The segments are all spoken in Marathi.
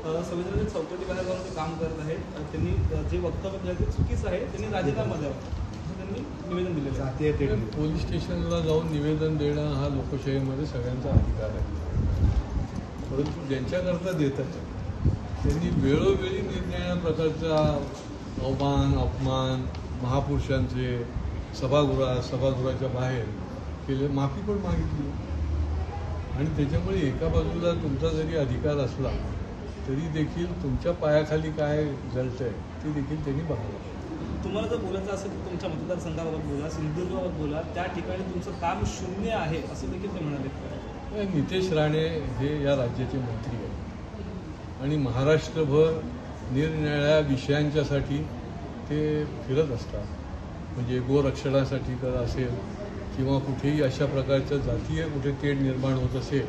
संविधानाच्या चौकटीबाहेर जाऊन ते काम करत आहेत. त्यांनी जे वक्तव्य केलं ते चुकीचं आहे, त्यांनी राजीनामा द्यावा असं त्यांनी निवेदन दिलेलं आहे. पोलीस स्टेशनला जाऊन निवेदन देणं हा लोकशाहीमध्ये सगळ्यांचा अधिकार आहे, परंतु ज्यांच्याकरता देतात त्यांनी वेळोवेळी निरनिराळ्या प्रकारचा अपमान महापुरुषांचे सभागृहाच्या बाहेर केले, माफी पण मागितली. आणि त्याच्यामुळे एका बाजूला तुमचा जरी अधिकार असला तरी देखील तुमच्या पायाखाली काय जळतंय ते देखील त्यांनी बघावं. तुम्हाला जर बोलायचं असेल तर तुमच्या मतदारसंघाबाबत बोला, सिंधुदुर्गाबाबत बोला, त्या ठिकाणी तुमचं काम शून्य आहे असं देखील ते म्हणाले. नितेश राणे हे या राज्याचे मंत्री आहेत आणि महाराष्ट्रभर निरनिराळ्या विषयांच्यासाठी ते फिरत असतात. म्हणजे गोरक्षणासाठी तर असेल किंवा कुठेही अशा प्रकारचं जातीय कुठे तेढ निर्माण होत असेल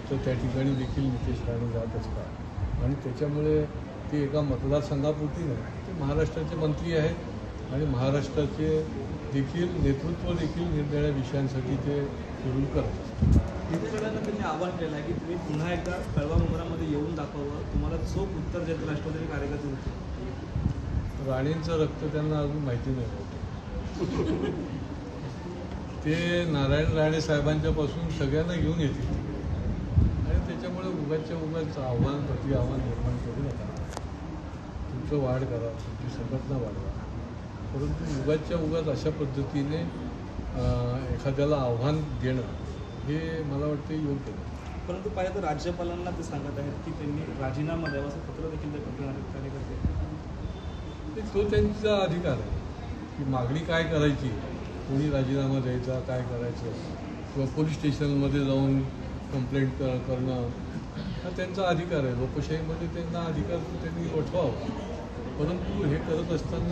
तर त्या ठिकाणी देखील नितेश राणे जात असतात. आणि त्याच्यामुळे ते एका मतदारसंघापुरती नाही, ते महाराष्ट्राचे मंत्री आहेत आणि महाराष्ट्राचे देखील नेतृत्व देखील निरनिराळ्या विषयांसाठी ते फिरून करत असतात. नितेश राणेंना त्यांनी आवाहन केलं आहे की तुम्ही पुन्हा एकदा कळवा मुंबरामध्ये येऊन दाखवावं, तुम्हाला चोख उत्तर देत राष्ट्रवादी कार्यकर्ते होते. राणेंचं रक्त त्यांना अजून माहिती नाही होतं. ते नारायण राणे साहेबांच्या पासून सगळ्यांना घेऊन येतील आणि त्याच्यामुळे उगाच आव्हान निर्माण करू नका. तुमचं वाढ करा, तुमची संघटना वाढवा, परंतु उगाच अशा पद्धतीने एखाद्याला आव्हान देणं हे मला वाटतं योग्य नाही. परंतु पाहिजे तर राज्यपालांना ते सांगत आहेत की त्यांनी राजीनामा द्यावा असं पत्र देखील ते करणार कार्यकर्ते. तो त्यांचा अधिकार आहे की मागणी काय करायची, कोणी राजीनामा द्यायचा, काय करायचं, किंवा पोलीस स्टेशनमध्ये जाऊन कंप्लेंट करणं हा त्यांचा अधिकार आहे. लोकशाहीमध्ये त्यांना अधिकार त्यांनी वठवावा, परंतु हे करत असताना